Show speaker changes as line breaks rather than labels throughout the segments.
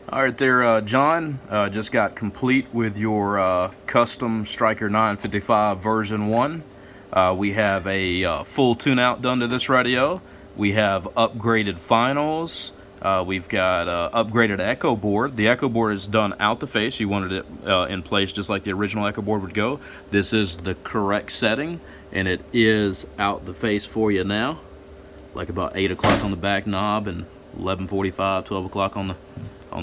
All right there, John. Just got complete with your custom Stryker 955 version 1. We have a full tune-out done to this radio. We have upgraded finals. We've got upgraded echo board. The echo board is done out the face. You wanted it in place just like the original echo board would go. This is the correct setting, and it is out the face for you now. Like about 8 o'clock on the back knob and 11:45, 12 o'clock on the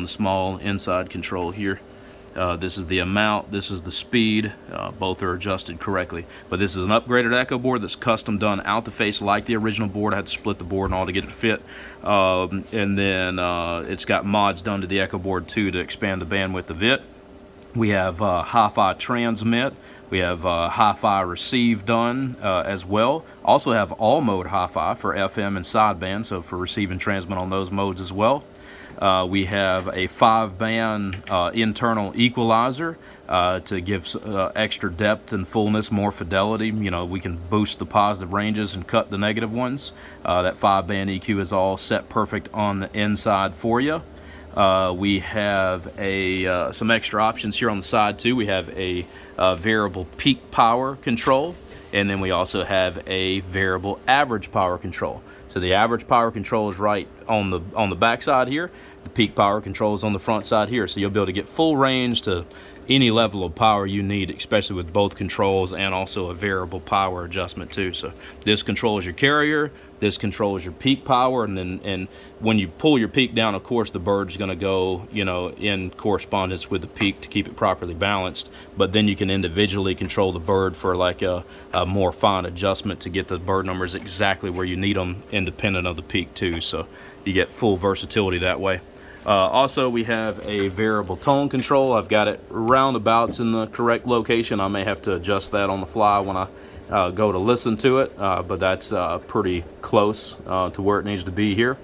small inside control here. This is the amount, this is the speed, both are adjusted correctly. But this is an upgraded echo board that's custom done out the face like the original board. I had to split the board and all to get it to fit. And then it's got mods done to the echo board too to expand the bandwidth of it. We have Hifi Transmit. We have Hifi Receive done as well. Also have all mode Hifi for FM and sideband, so for receive and transmit on those modes as well. We have a 5-band internal equalizer to give extra depth and fullness, more fidelity. You know, we can boost the positive ranges and cut the negative ones. That 5-band EQ is all set perfect on the inside for you. We have some extra options here on the side too. We have a variable peak power control, and then we also have a variable average power control. So the average power control is right on the back side here. The peak power control is on the front side here. So you'll be able to get full range to any level of power you need, especially with both controls and also a variable power adjustment too. So this controls your carrier, this controls your peak power, and when you pull your peak down, of course the bird's going to go, you know, in correspondence with the peak to keep it properly balanced. But then you can individually control the bird for like a more fine adjustment to get the bird numbers exactly where you need them, independent of the peak too. So you get full versatility that way. Also, we have a variable tone control. I've got it roundabouts in the correct location. I may have to adjust that on the fly when I go to listen to it, but that's pretty close to where it needs to be here.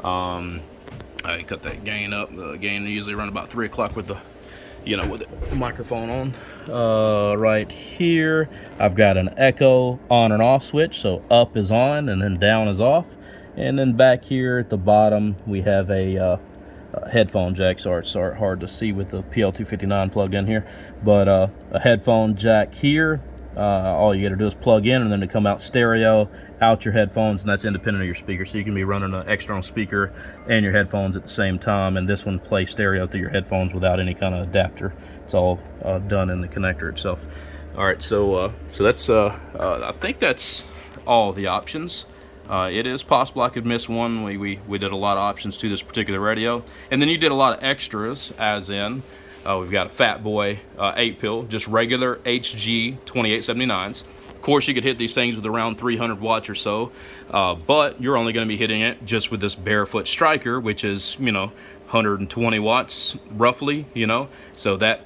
I cut that gain up. The gain usually around about 3 o'clock with the, you know, with the microphone on. Right here, I've got an echo on and off switch. So up is on and then down is off. And then back here at the bottom, we have a headphone jack. Sorry, it's hard to see with the PL259 plugged in here, but a headphone jack here. All you got to do is plug in, and then to come out stereo, out your headphones, and that's independent of your speaker. So you can be running an external speaker and your headphones at the same time, and this one plays stereo through your headphones without any kind of adapter. It's all done in the connector itself. All right, so that's I think that's all the options. It is possible I could miss one. We did a lot of options to this particular radio, and then you did a lot of extras, as in we've got a Fatboy 8-pill, just regular HG 2879s. Of course, you could hit these things with around 300 watts or so, but you're only going to be hitting it just with this barefoot Stryker, which is, you know, 120 watts roughly, you know, so that,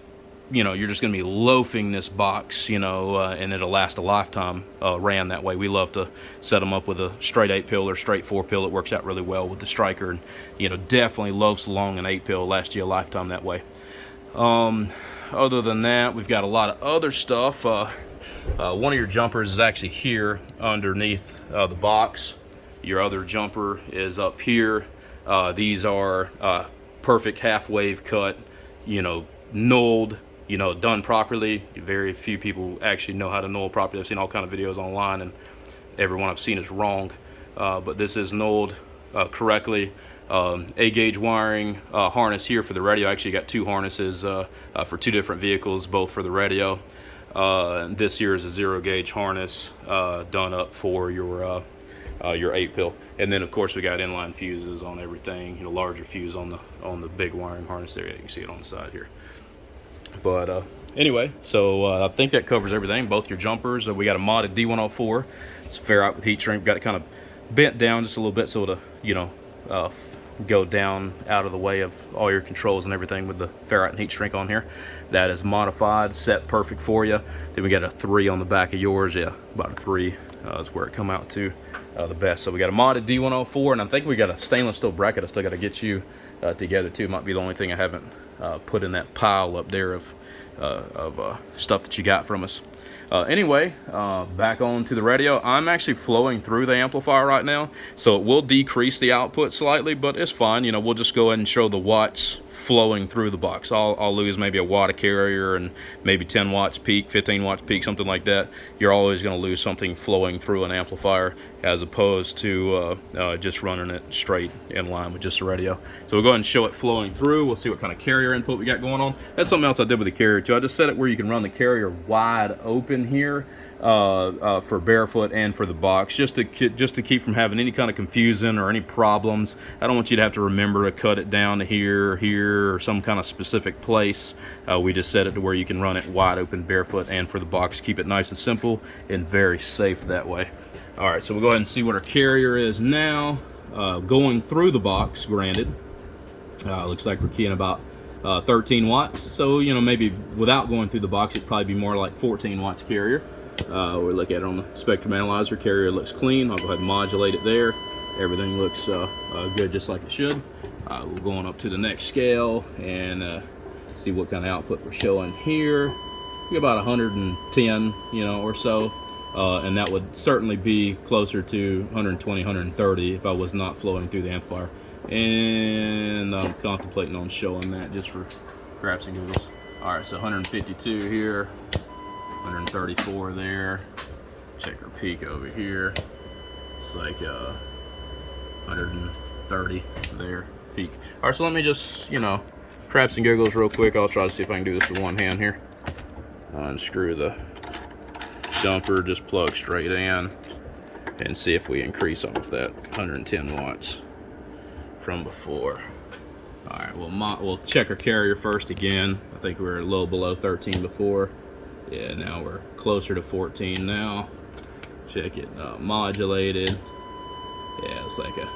you know, you're just going to be loafing this box, you know, and it'll last a lifetime ran that way. We love to set them up with a straight 8-pill or straight 4-pill. It works out really well with the Stryker, and, you know, definitely loafs along an 8-pill, lasts you a lifetime that way. Other than that, we've got a lot of other stuff. One of your jumpers is actually here underneath the box. Your other jumper is up here. These are perfect half-wave cut, you know, nulled, you know, done properly. Very few people actually know how to null properly. I've seen all kind of videos online, and everyone I've seen is wrong. But this is nulled correctly. A-gauge wiring harness here for the radio. I actually got 2 harnesses for 2 different vehicles, both for the radio. This here is a 0-gauge harness done up for your 8-pill, and then of course we got inline fuses on everything. You know, larger fuse on the big wiring harness there. You can see it on the side here. But anyway, so I think that covers everything. Both your jumpers. We got a modded D104. It's ferrite with heat shrink. Got it kind of bent down just a little bit so to, you know, go down out of the way of all your controls and everything with the ferrite and heat shrink on here. That is modified, set perfect for you. Then we got a 3 on the back of yours. Yeah, about a 3 is where it come out to the best. So we got a modded D104, and I think we got a stainless steel bracket. I still got to get you together too. Might be the only thing I haven't put in that pile up there of stuff that you got from us. Anyway, back on to the radio. I'm actually flowing through the amplifier right now, so it will decrease the output slightly, but it's fine. You know, we'll just go ahead and show the watts flowing through the box. I'll lose maybe a watt of carrier and maybe 10 watts peak, 15 watts peak, something like that. You're always going to lose something flowing through an amplifier as opposed to just running it straight in line with just the radio. So we'll go ahead and show it flowing through. We'll see what kind of carrier input we got going on. That's something else I did with the carrier too. I just set it where you can run the carrier wide open here for barefoot and for the box, just to keep from having any kind of confusion or any problems. I don't want you to have to remember to cut it down to here, or some kind of specific place. We just set it to where you can run it wide open barefoot and for the box. Keep it nice and simple and very safe that way. All right, so we'll go ahead and see what our carrier is now. Going through the box, granted, looks like we're keying about 13 watts. So, you know, maybe without going through the box, it'd probably be more like 14 watts carrier. We look at it on the spectrum analyzer. Carrier looks clean. I'll go ahead and modulate it there. Everything looks good, just like it should. We're going up to the next scale and see what kind of output we're showing here. We're about 110, you know, or so. And that would certainly be closer to 120, 130 if I was not flowing through the amplifier. And I'm contemplating on showing that just for craps and giggles. All right, so 152 here, 134 there. Check our peak over here. It's like 130 there, peak. All right, so let me just, you know, craps and giggles real quick. I'll try to see if I can do this with one hand here. Unscrew the jumper, just plug straight in and see if we increase off that 110 watts from before. All right, we'll check our carrier first again. I think we were a little below 13 before. Yeah, now we're closer to 14 now. Check it, modulated. Yeah, it's like a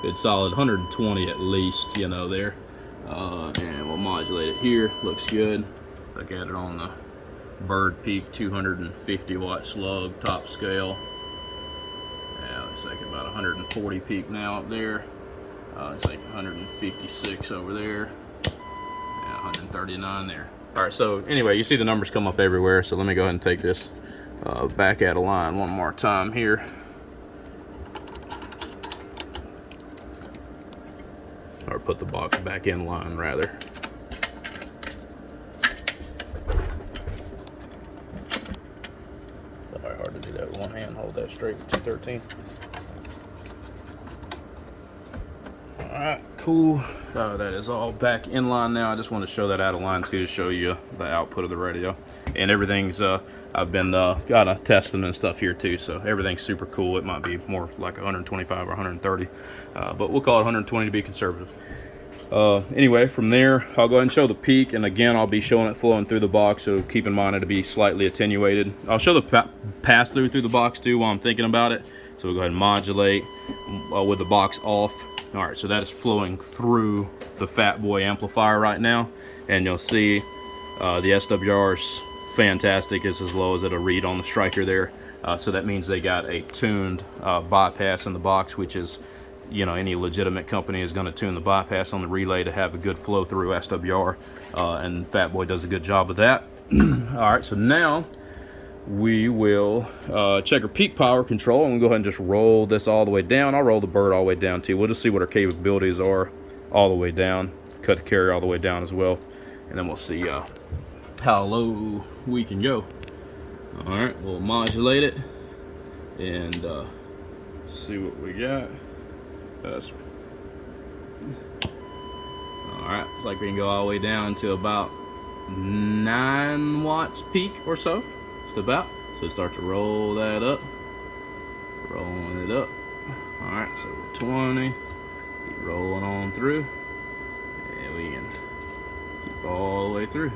good solid 120 at least, you know, there. And we'll modulate it here. Looks good. Look at it on the bird peak, 250 watt slug, top scale. Yeah, looks like about 140 peak now up there. It's like 156 over there. Yeah, 139 there. All right, so anyway, you see the numbers come up everywhere. So let me go ahead and take this back out of line one more time here. Or put the box back in line rather. Sorry, hard to do that with one hand. Hold that straight with 213. Alright, cool. That is all back in line now. I just want to show that out of line too, to show you the output of the radio. And everything's, I've been kind of testing and stuff here too, so everything's super cool. It might be more like 125 or 130, but we'll call it 120 to be conservative. Anyway, from there, I'll go ahead and show the peak, and again, I'll be showing it flowing through the box, so keep in mind it'll be slightly attenuated. I'll show the pass-through through the box too while I'm thinking about it. So we'll go ahead and modulate with the box off. All right, so that is flowing through the Fatboy amplifier right now, and you'll see the SWR is fantastic. It's as low as it'll read on the Stryker there. So that means they got a tuned bypass in the box, which is, you know, any legitimate company is going to tune the bypass on the relay to have a good flow through SWR, and Fatboy does a good job of that. All right, so now we will check our peak power control, and we'll go ahead and just roll this all the way down. I'll roll the bird all the way down too. We'll just see what our capabilities are all the way down. Cut the carrier all the way down as well, and then we'll see how low we can go. All right, we'll modulate it and see what we got. All right, it's like we can go all the way down to about 9 watts peak or so. Just about. So start to roll that up. Rolling it up. All right, so we're 20. Keep rolling on through. And we can keep all the way through.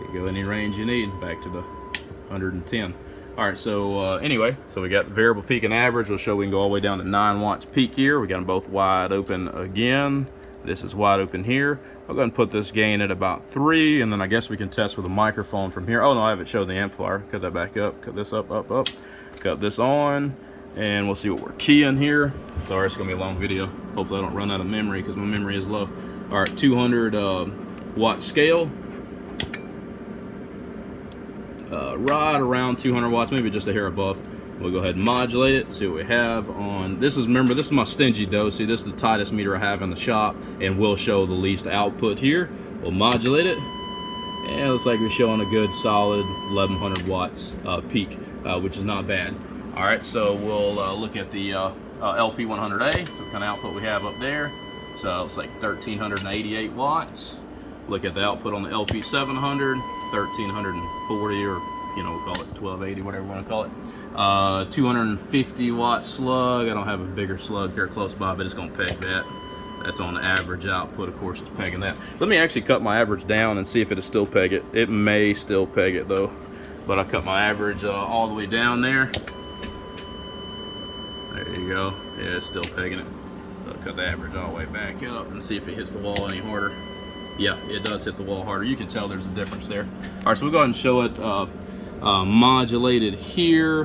You go any range you need, back to the 110. All right, so anyway, so we got the variable peak and average. We'll show we can go all the way down to 9 watts peak here. We got them both wide open again. This is wide open here. I'll go ahead and put this gain at about 3, and then I guess we can test with a microphone from here. Oh no, I haven't showed the amplifier. Cut that back up, cut this up, up, up. Cut this on, and we'll see what we're keying here. Sorry, it's gonna be a long video. Hopefully I don't run out of memory because my memory is low. All right, 200 watt scale. right around 200 watts, maybe just a hair above. We'll go ahead and modulate it, see what we have on. This is, remember, this is my stingy dose. See, this is the tightest meter I have in the shop, and will show the least output here. We'll modulate it, and it looks like we're showing a good solid 1100 watts peak, which is not bad. All right, so we'll look at the LP100A, so what kind of output we have up there. So it's like 1388 watts. Look at the output on the LP700, 1340, or we'll call it 1280, whatever we want to call it. 250 watt slug. I don't have a bigger slug here close by, but it's going to peg that. That's on the average output, of course, it's pegging that. Let me actually cut my average down and see if it'll still peg it. It may still peg it though, but I cut my average all the way down there. There you go. Yeah, it's still pegging it. So I'll cut the average all the way back up and see if it hits the wall any harder. Yeah, it does hit the wall harder. You can tell there's a difference there. All right, so we'll go ahead and show it modulated here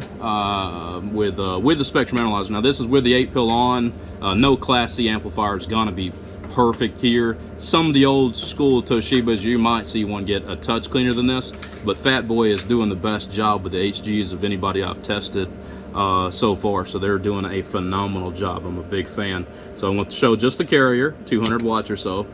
with the spectrum analyzer. Now this is with the 8 pill on. No Class C amplifier is gonna be perfect here. Some of the old school Toshibas, you might see one get a touch cleaner than this, but Fatboy is doing the best job with the HGs of anybody I've tested so far. So they're doing a phenomenal job. I'm a big fan. So I'm going to show just the carrier, 200 watts or so.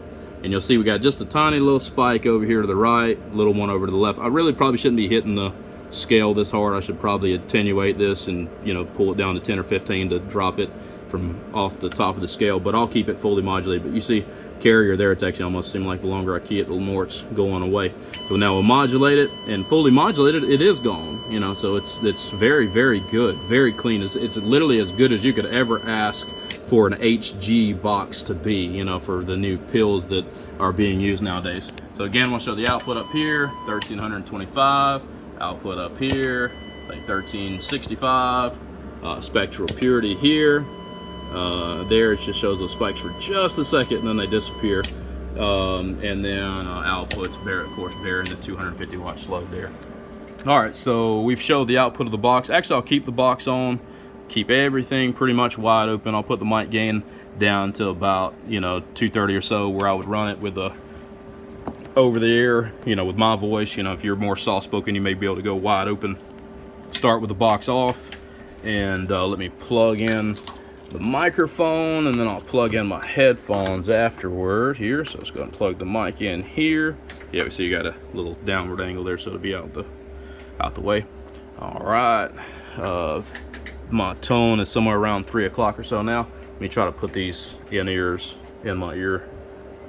And you'll see we got just a tiny little spike over here to the right, little one over to the left. I really probably shouldn't be hitting the scale this hard. I should probably attenuate this and pull it down to 10 or 15 to drop it from off the top of the scale, but I'll keep it fully modulated. But you see carrier there, it's actually almost seem like the longer I key it, the more it's going away. So now we'll modulate it, and fully modulated, it is gone. So it's very, very good, very clean. It's literally as good as you could ever ask for an HG box to be, for the new pills that are being used nowadays. So again, we'll show the output up here, 1325, output up here, like 1365, spectral purity here. There it just shows those spikes for just a second and then they disappear. And then outputs, of course, bearing the 250 watt slug there. All right, so we've showed the output of the box. Actually, I'll keep the box on, keep everything pretty much wide open. I'll put the mic gain down to about 230 or so, where I would run it with the over the air, with my voice. If you're more soft spoken, you may be able to go wide open. Start with the box off, and let me plug in the microphone, and then I'll plug in my headphones afterward here. So let's go and plug the mic in here. Yeah, we see you got a little downward angle there, so it'll be out the way. All right, my tone is somewhere around 3 o'clock or so now. Let me try to put these in-ears in my ear.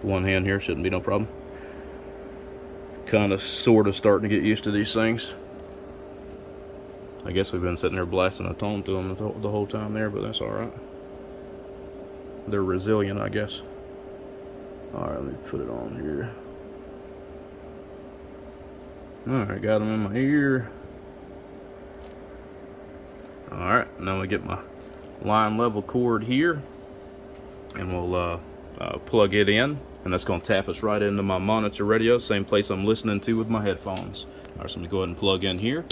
One hand here, shouldn't be no problem. Kind of sort of starting to get used to these things. I guess we've been sitting there blasting a tone through them the whole time there, but that's all right. They're resilient, I guess. All right, let me put it on here. All right, got them in my ear. All right, now we get my line level cord here, and we'll plug it in, and that's going to tap us right into my monitor radio, same place I'm listening to with my headphones. All right, so let me go ahead and plug in here.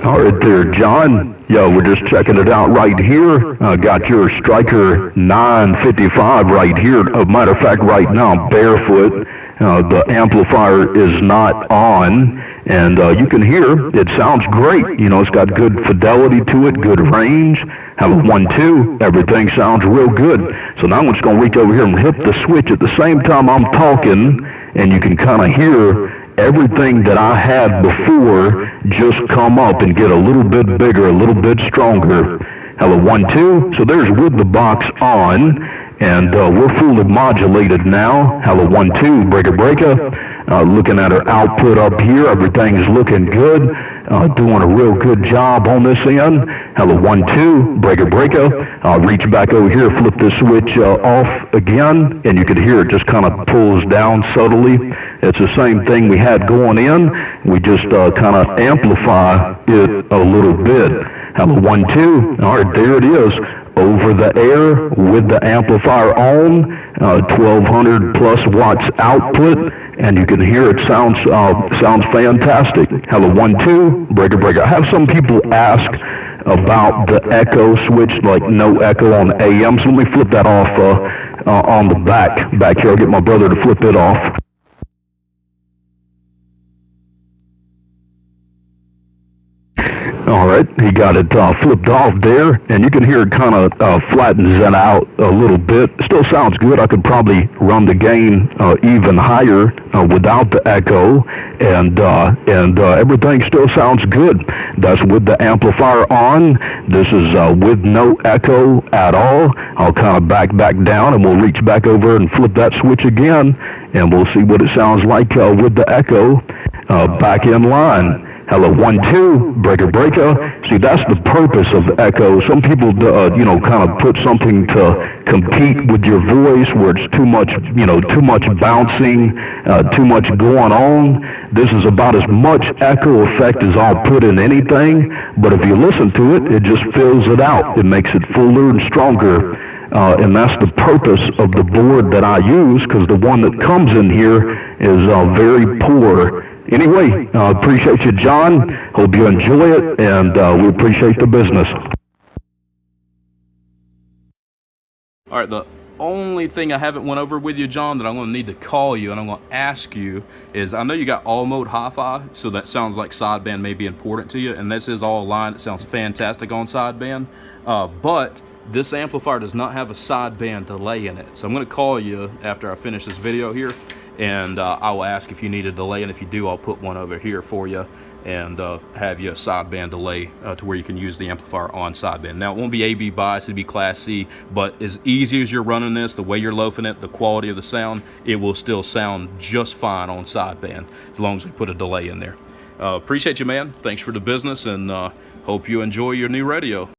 All right there, John. Yo, we're just checking it out right here. Got your Stryker 955 right here. As a matter of fact, right now, barefoot. The amplifier is not on, and you can hear it sounds great. It's got good fidelity to it, good range. Have a 1-2, everything sounds real good. So now I'm just going to reach over here and hit the switch at the same time I'm talking, and you can kind of hear everything that I had before just come up and get a little bit bigger, a little bit stronger. Have a 1-2, so there's with the box on, and we're fully modulated now. Have a 1-2, breaker. Looking at our output up here, everything's looking good. Doing a real good job on this end. Have a 1-2, breaker. Reach back over here, flip the switch off again, and you can hear it just kind of pulls down subtly. It's the same thing we had going in. We just kind of amplify it a little bit. Have a 1-2. All right, there it is. Over the air with the amplifier on, 1200 plus watts output, and you can hear it sounds fantastic. Have a 1-2, breaker. I have some people ask about the echo switch, like no echo on AM, so let me flip that off on the back here. I'll get my brother to flip it off. All right, he got it flipped off there, and you can hear it kind of flattens it out a little bit. Still sounds good. I could probably run the gain even higher without the echo, and everything still sounds good. That's with the amplifier on. This is with no echo at all. I'll kind of back down, and we'll reach back over and flip that switch again, and we'll see what it sounds like with the echo back in line. Hello, 1, 2, breaker. See, that's the purpose of the echo. Some people, kind of put something to compete with your voice where it's too much bouncing, too much going on. This is about as much echo effect as I'll put in anything, but if you listen to it, it just fills it out. It makes it fuller and stronger. And that's the purpose of the board that I use, because the one that comes in here is very poor. Anyway, appreciate you, John. Hope you enjoy it, and we appreciate the business.
All right, the only thing I haven't went over with you, John, that I'm going to need to call you and I'm going to ask you is, I know you got all Mode Hifi, so that sounds like sideband may be important to you, and this is all aligned. It sounds fantastic on sideband, but this amplifier does not have a sideband delay in it. So I'm going to call you after I finish this video here, and I will ask if you need a delay, and if you do, I'll put one over here for you and have you a sideband delay to where you can use the amplifier on sideband. Now, it won't be AB bias, it'll be Class C, but as easy as you're running this, the way you're loafing it, the quality of the sound, it will still sound just fine on sideband as long as we put a delay in there. Appreciate you, man. Thanks for the business, and hope you enjoy your new radio.